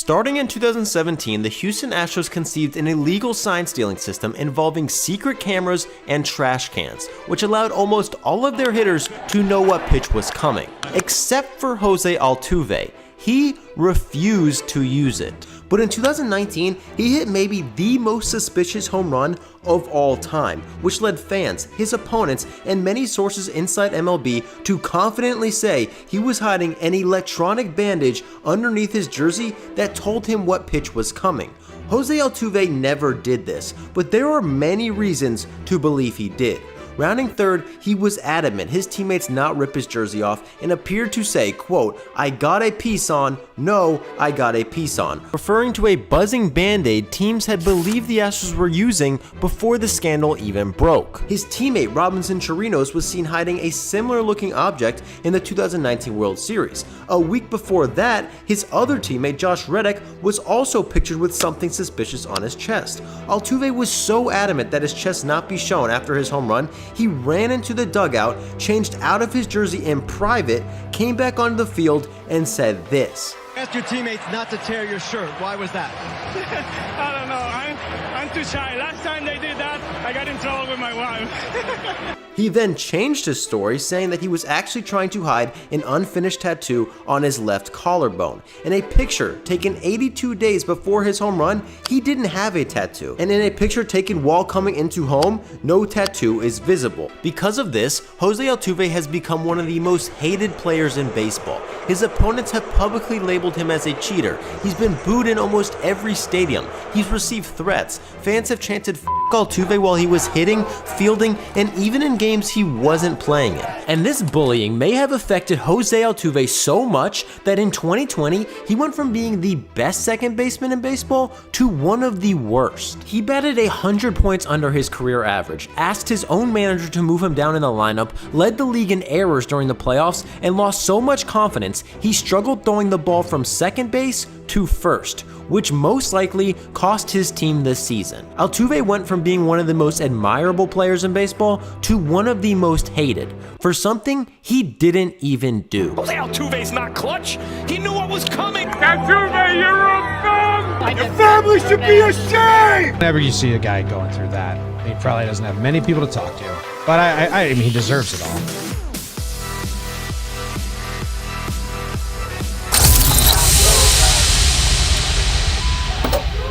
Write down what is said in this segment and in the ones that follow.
Starting in 2017, the Houston Astros conceived an illegal sign stealing system involving secret cameras and trash cans, which allowed almost all of their hitters to know what pitch was coming, except for Jose Altuve. He refused to use it. But in 2019, he hit maybe the most suspicious home run of all time, which led fans, his opponents, and many sources inside MLB to confidently say he was hiding an electronic bandage underneath his jersey that told him what pitch was coming. Jose Altuve never did this, but there are many reasons to believe he did. Rounding third, he was adamant his teammates not rip his jersey off and appeared to say, quote, "I got a piece on, no, I got a piece on," referring to a buzzing band-aid teams had believed the Astros were using before the scandal even broke. His teammate Robinson Chirinos was seen hiding a similar looking object in the 2019 World Series. A week before that, his other teammate Josh Reddick was also pictured with something suspicious on his chest. Altuve was so adamant that his chest not be shown after his home run, he ran into the dugout, changed out of his jersey in private, came back onto the field, and said this. Ask your teammates not to tear your shirt. Why was that? I don't know. I'm too shy. Last time they did that, I got in trouble with my wife. He then changed his story, saying that he was actually trying to hide an unfinished tattoo on his left collarbone. In a picture taken 82 days before his home run, he didn't have a tattoo. And in a picture taken while coming into home, no tattoo is visible. Because of this, Jose Altuve has become one of the most hated players in baseball. His opponents have publicly labeled him as a cheater. He's been booed in almost every stadium. He's received threats. Fans have chanted "F*** Altuve" while he was hitting, fielding, and even in games he wasn't playing in. And this bullying may have affected Jose Altuve so much that in 2020, he went from being the best second baseman in baseball to one of the worst. He batted 100 points under his career average, asked his own manager to move him down in the lineup, led the league in errors during the playoffs, and lost so much confidence, he struggled throwing the ball from second base to first, which most likely cost his team this season. Altuve went from being one of the most admirable players in baseball to one of the most hated for something he didn't even do. Jose Altuve's not clutch. He knew what was coming. Altuve, you're a bum! Your family should be ashamed! Whenever you see a guy going through that, he probably doesn't have many people to talk to. But I mean, he deserves it all.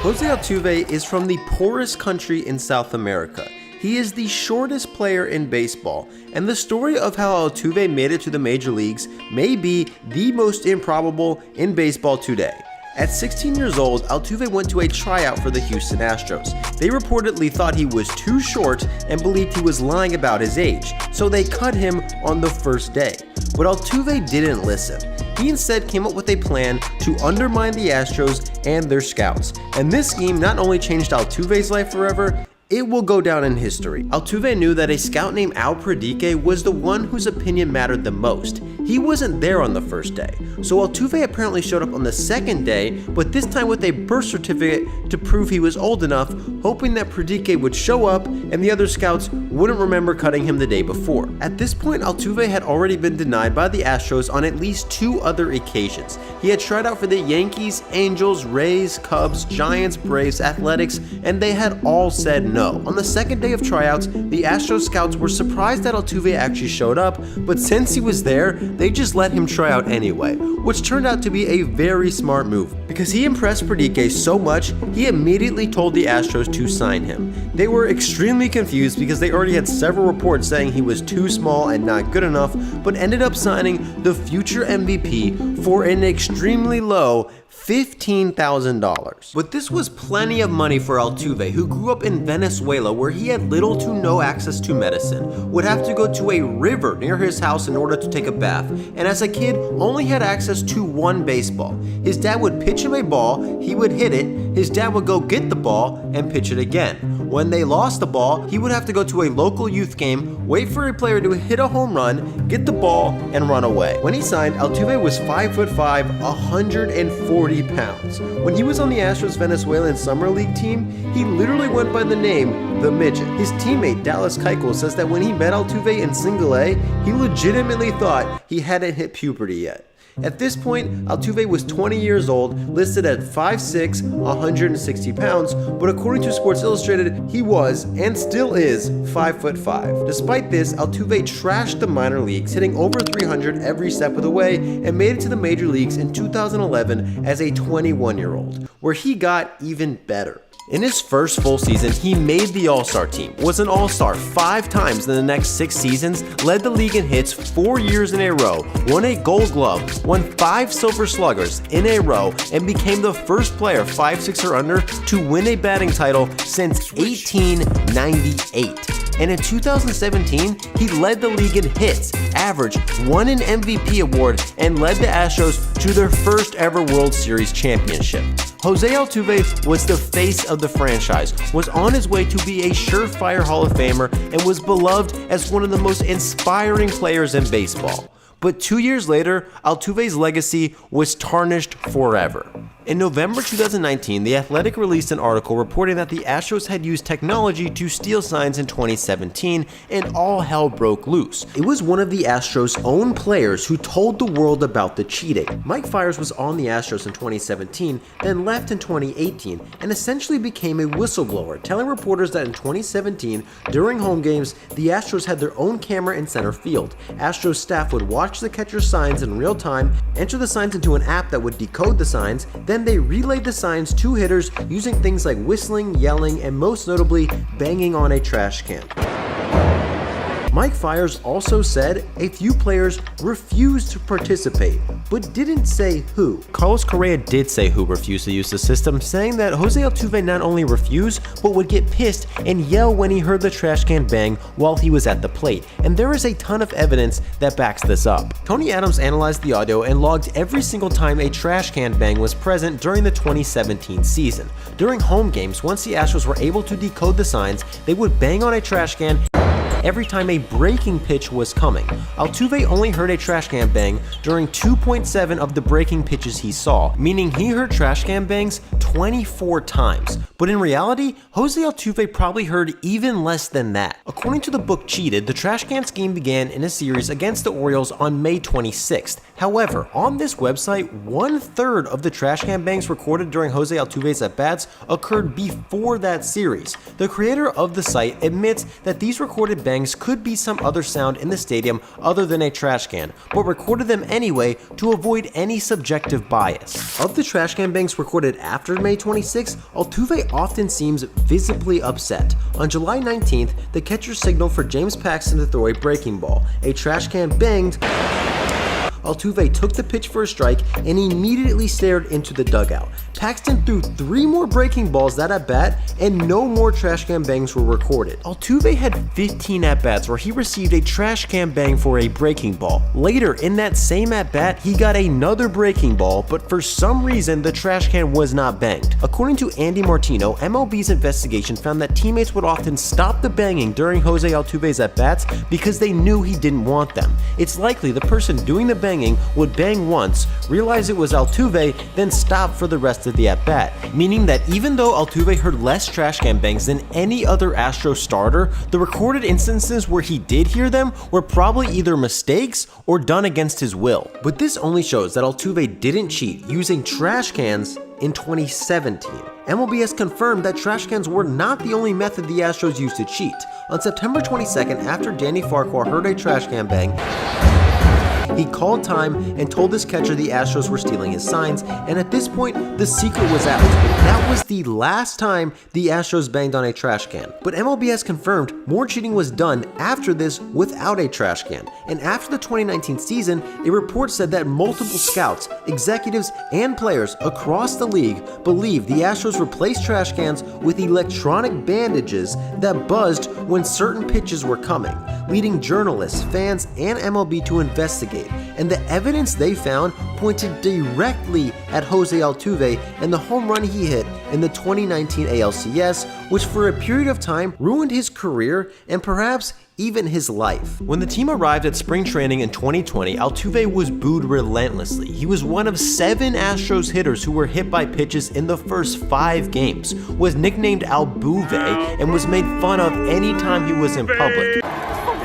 Jose Altuve is from the poorest country in South America. He is the shortest player in baseball, and the story of how Altuve made it to the major leagues may be the most improbable in baseball today. At 16 years old, Altuve went to a tryout for the Houston Astros. They reportedly thought he was too short and believed he was lying about his age, so they cut him on the first day. But Altuve didn't listen. He instead came up with a plan to undermine the Astros and their scouts. And this scheme not only changed Altuve's life forever, it will go down in history. Altuve knew that a scout named Al Pradique was the one whose opinion mattered the most. He wasn't there on the first day, so Altuve apparently showed up on the second day, but this time with a birth certificate to prove he was old enough, hoping that Pradique would show up and the other scouts wouldn't remember cutting him the day before. At this point, Altuve had already been denied by the Astros on at least 2 other occasions. He had tried out for the Yankees, Angels, Rays, Cubs, Giants, Braves, Athletics, and they had all said no. On the second day of tryouts, the Astros scouts were surprised that Altuve actually showed up, but since he was there, they just let him try out anyway, which turned out to be a very smart move. Because he impressed Pradique so much, he immediately told the Astros to sign him. They were extremely confused because they already had several reports saying he was too small and not good enough, but ended up signing the future MVP for an extremely low $15,000. But this was plenty of money for Altuve, who grew up in Venezuela where he had little to no access to medicine, would have to go to a river near his house in order to take a bath, and as a kid only had access to one baseball. His dad would pitch him a ball, he would hit it, his dad would go get the ball and pitch it again. When they lost the ball, he would have to go to a local youth game, wait for a player to hit a home run, get the ball, and run away. When he signed, Altuve was 5'5", 140 pounds. When he was on the Astros Venezuelan Summer League team, he literally went by the name The Midget. His teammate Dallas Keuchel says that when he met Altuve in Single A, he legitimately thought he hadn't hit puberty yet. At this point, Altuve was 20 years old, listed at 5'6", 160 pounds, but according to Sports Illustrated, he was, and still is, 5'5". Despite this, Altuve trashed the minor leagues, hitting over 300 every step of the way, and made it to the major leagues in 2011 as a 21-year-old, where he got even better. In his first full season, he made the All-Star team, was an All-Star 5 times in the next 6 seasons, led the league in hits 4 years in a row, won a Gold Glove, won 5 Silver Sluggers in a row, and became the first player 5'6" or under to win a batting title since 1898. And in 2017, he led the league in hits, average, won an MVP award, and led the Astros to their first ever World Series championship. Jose Altuve was the face of the franchise, was on his way to be a surefire Hall of Famer, and was beloved as one of the most inspiring players in baseball. But 2 years later, Altuve's legacy was tarnished forever. In November 2019, The Athletic released an article reporting that the Astros had used technology to steal signs in 2017, and all hell broke loose. It was one of the Astros' own players who told the world about the cheating. Mike Fiers was on the Astros in 2017, then left in 2018, and essentially became a whistleblower, telling reporters that in 2017, during home games, the Astros had their own camera in center field. Astros staff would watch the catcher's signs in real time, enter the signs into an app that would decode the signs, then they relayed the signs to hitters using things like whistling, yelling, and most notably, banging on a trash can. Mike Fiers also said a few players refused to participate, but didn't say who. Carlos Correa did say who refused to use the system, saying that Jose Altuve not only refused, but would get pissed and yell when he heard the trash can bang while he was at the plate, and there is a ton of evidence that backs this up. Tony Adams analyzed the audio and logged every single time a trash can bang was present during the 2017 season. During home games, once the Astros were able to decode the signs, they would bang on a trash can every time a breaking pitch was coming. Altuve only heard a trash can bang during 2.7 of the breaking pitches he saw, meaning he heard trash can bangs 24 times. But in reality, Jose Altuve probably heard even less than that. According to the book Cheated, the trash can scheme began in a series against the Orioles on May 26th. However, on this website, 1/3 of the trash can bangs recorded during Jose Altuve's at-bats occurred before that series. The creator of the site admits that these recorded bangs could be some other sound in the stadium other than a trash can, but recorded them anyway to avoid any subjective bias. Of the trash can bangs recorded after May 26th, Altuve often seems visibly upset. On July 19th, the catcher signaled for James Paxton to throw a breaking ball. A trash can banged. Altuve took the pitch for a strike and immediately stared into the dugout. Paxton threw 3 more breaking balls that at-bat, and no more trash can bangs were recorded. Altuve had 15 at-bats where he received a trash can bang for a breaking ball. Later, in that same at-bat, he got another breaking ball, but for some reason, the trash can was not banged. According to Andy Martino, MLB's investigation found that teammates would often stop the banging during Jose Altuve's at-bats because they knew he didn't want them. It's likely the person doing the banging would bang once, realize it was Altuve, then stop for the rest of the at-bat, meaning that even though Altuve heard less trash can bangs than any other Astro starter, the recorded instances where he did hear them were probably either mistakes or done against his will. But this only shows that Altuve didn't cheat using trash cans in 2017. MLB has confirmed that trash cans were not the only method the Astros used to cheat. On September 22nd, after Danny Farquhar heard a trash can bang, he called time and told his catcher the Astros were stealing his signs, and at this point, the secret was out. That was the last time the Astros banged on a trash can. But MLB has confirmed more cheating was done after this without a trash can. And after the 2019 season, a report said that multiple scouts, executives, and players across the league believed the Astros replaced trash cans with electronic bandages that buzzed when certain pitches were coming, leading journalists, fans, and MLB to investigate. And the evidence they found pointed directly at Jose Altuve and the home run he hit in the 2019 ALCS, which for a period of time ruined his career and perhaps even his life. When the team arrived at spring training in 2020, Altuve was booed relentlessly. He was one of 7 Astros hitters who were hit by pitches in the first 5 games, was nicknamed Albuve, and was made fun of anytime he was in public.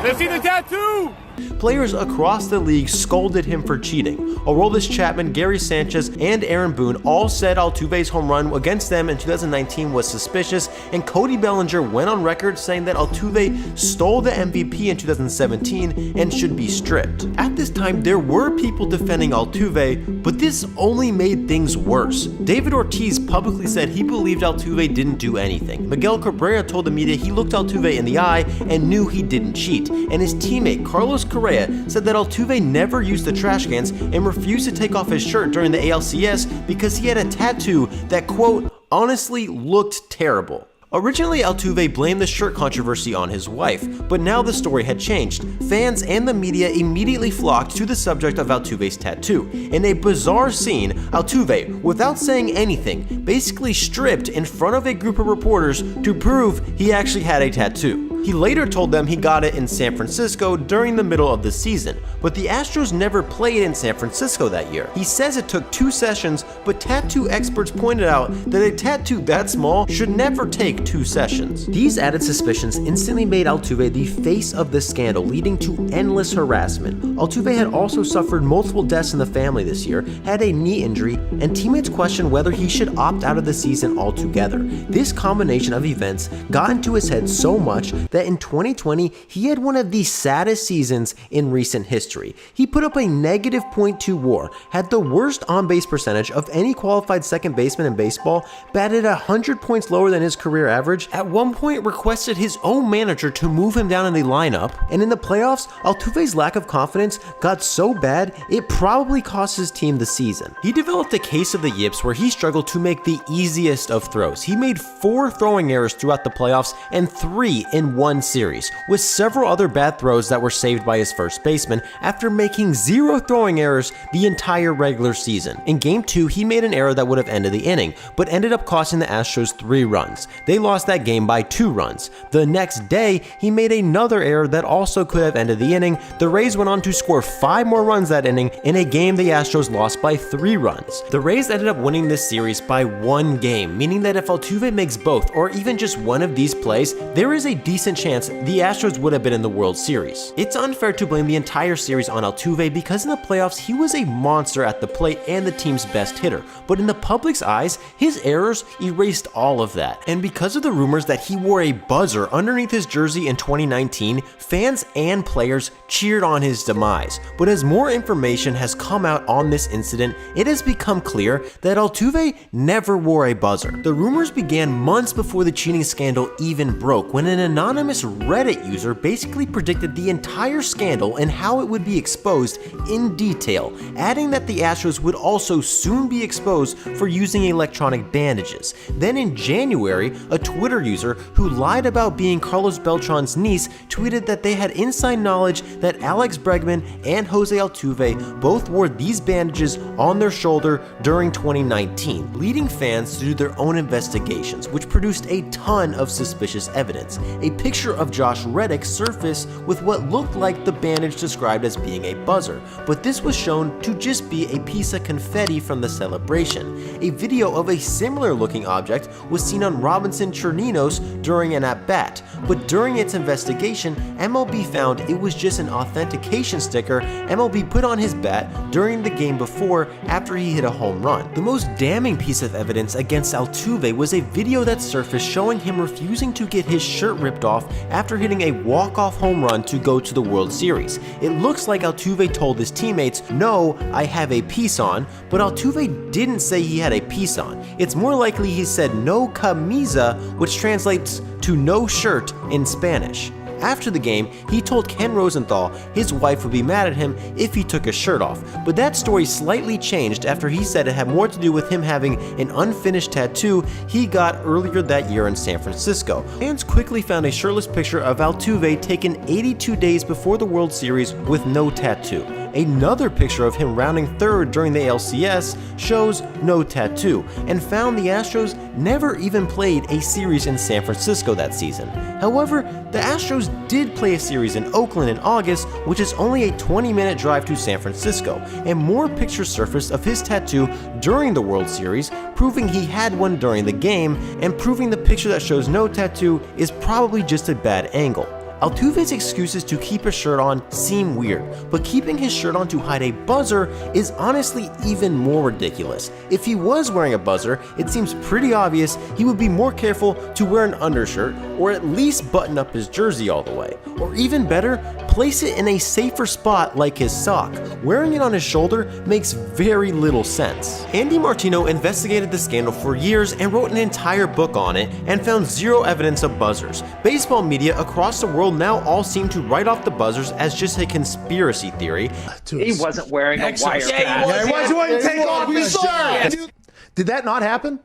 Let's see the tattoo! Players across the league scolded him for cheating. Aroldis Chapman, Gary Sanchez, and Aaron Boone all said Altuve's home run against them in 2019 was suspicious, and Cody Bellinger went on record saying that Altuve stole the MVP in 2017 and should be stripped. At this time, there were people defending Altuve, but this only made things worse. David Ortiz publicly said he believed Altuve didn't do anything. Miguel Cabrera told the media he looked Altuve in the eye and knew he didn't cheat, and his teammate Carlos Correa said that Altuve never used the trash cans and refused to take off his shirt during the ALCS because he had a tattoo that, quote, honestly looked terrible. Originally, Altuve blamed the shirt controversy on his wife, but now the story had changed. Fans and the media immediately flocked to the subject of Altuve's tattoo. In a bizarre scene, Altuve, without saying anything, basically stripped in front of a group of reporters to prove he actually had a tattoo. He later told them he got it in San Francisco during the middle of the season, but the Astros never played in San Francisco that year. He says it took 2 sessions, but tattoo experts pointed out that a tattoo that small should never take 2 sessions. These added suspicions instantly made Altuve the face of the scandal, leading to endless harassment. Altuve had also suffered multiple deaths in the family this year, had a knee injury, and teammates questioned whether he should opt out of the season altogether. This combination of events got into his head so much that in 2020, he had one of the saddest seasons in recent history. He put up a negative .2 WAR, had the worst on-base percentage of any qualified second baseman in baseball, batted 100 points lower than his career average, at one point requested his own manager to move him down in the lineup, and in the playoffs, Altuve's lack of confidence got so bad it probably cost his team the season. He developed a case of the yips where he struggled to make the easiest of throws. He made 4 throwing errors throughout the playoffs and 3 in one series, with several other bad throws that were saved by his first baseman after making 0 throwing errors the entire regular season. In Game 2, he made an error that would have ended the inning, but ended up costing the Astros 3 runs. They lost that game by 2 runs. The next day, he made another error that also could have ended the inning. The Rays went on to score 5 more runs that inning in a game the Astros lost by 3 runs. The Rays ended up winning this series by 1 game, meaning that if Altuve makes both or even just one of these plays, there is a decent chance the Astros would have been in the World Series. It's unfair to blame the entire series on Altuve because in the playoffs he was a monster at the plate and the team's best hitter, but in the public's eyes, his errors erased all of that. And because of the rumors that he wore a buzzer underneath his jersey in 2019, fans and players cheered on his demise. But as more information has come out on this incident, it has become clear that Altuve never wore a buzzer. The rumors began months before the cheating scandal even broke, when an anonymous Reddit user basically predicted the entire scandal and how it would be exposed in detail, adding that the Astros would also soon be exposed for using electronic bandages. Then in January, a Twitter user who lied about being Carlos Beltran's niece tweeted that they had inside knowledge that Alex Bregman and Jose Altuve both wore these bandages on their shoulder during 2019, leading fans to do their own investigations, which produced a ton of suspicious evidence. A picture of Josh Reddick surfaced with what looked like the bandage described as being a buzzer, but this was shown to just be a piece of confetti from the celebration. A video of a similar looking object was seen on Robinson Chirinos during an at-bat, but during its investigation, MLB found it was just an authentication sticker MLB put on his bat during the game before after he hit a home run. The most damning piece of evidence against Altuve was a video that surfaced showing him refusing to get his shirt ripped off after hitting a walk-off home run to go to the World Series. It looks like Altuve told his teammates, "No, I have a piece on," but Altuve didn't say he had a piece on. It's more likely he said no camisa, which translates to no shirt in Spanish. After the game, he told Ken Rosenthal his wife would be mad at him if he took his shirt off, but that story slightly changed after he said it had more to do with him having an unfinished tattoo he got earlier that year in San Francisco. Fans quickly found a shirtless picture of Altuve taken 82 days before the World Series with no tattoo. Another picture of him rounding third during the ALCS shows no tattoo, and found the Astros never even played a series in San Francisco that season. However, the Astros did play a series in Oakland in August, which is only a 20-minute drive to San Francisco, and more pictures surfaced of his tattoo during the World Series, proving he had one during the game, and proving the picture that shows no tattoo is probably just a bad angle. Altuve's excuses to keep his shirt on seem weird, but keeping his shirt on to hide a buzzer is honestly even more ridiculous. If he was wearing a buzzer, it seems pretty obvious he would be more careful to wear an undershirt or at least button up his jersey all the way. Or even better, place it in a safer spot like his sock. Wearing it on his shoulder makes very little sense. Andy Martino investigated the scandal for years and wrote an entire book on it and found zero evidence of buzzers. Baseball media across the world now all seem to write off the buzzers as just a conspiracy theory. He wasn't wearing a wire cap. He wasn't take off his shirt. Did that not happen?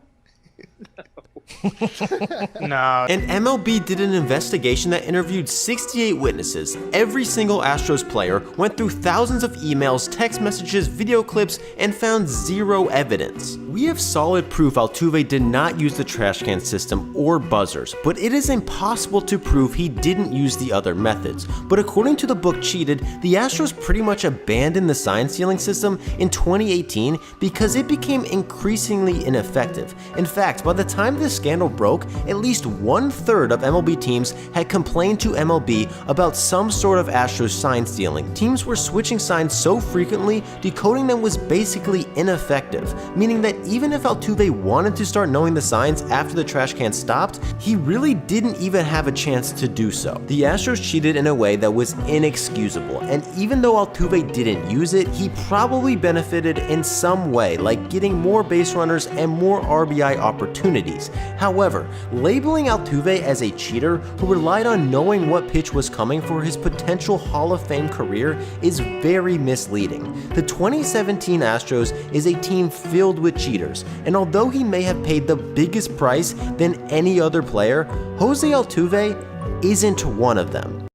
No. And MLB did an investigation that interviewed 68 witnesses. Every single Astros player went through thousands of emails, text messages, video clips, and found zero evidence. We have solid proof Altuve did not use the trash can system or buzzers, but it is impossible to prove he didn't use the other methods. But according to the book Cheated, the Astros pretty much abandoned the sign stealing system in 2018 because it became increasingly ineffective. In fact, by the time this scandal broke, at least 1/3 of MLB teams had complained to MLB about some sort of Astros sign stealing. Teams were switching signs so frequently, decoding them was basically ineffective, meaning that even if Altuve wanted to start knowing the signs after the trash can stopped, he really didn't even have a chance to do so. The Astros cheated in a way that was inexcusable, and even though Altuve didn't use it, he probably benefited in some way, like getting more base runners and more RBI opportunities. However, labeling Altuve as a cheater who relied on knowing what pitch was coming for his potential Hall of Fame career is very misleading. The 2017 Astros is a team filled with cheaters, and although he may have paid the biggest price than any other player, Jose Altuve isn't one of them.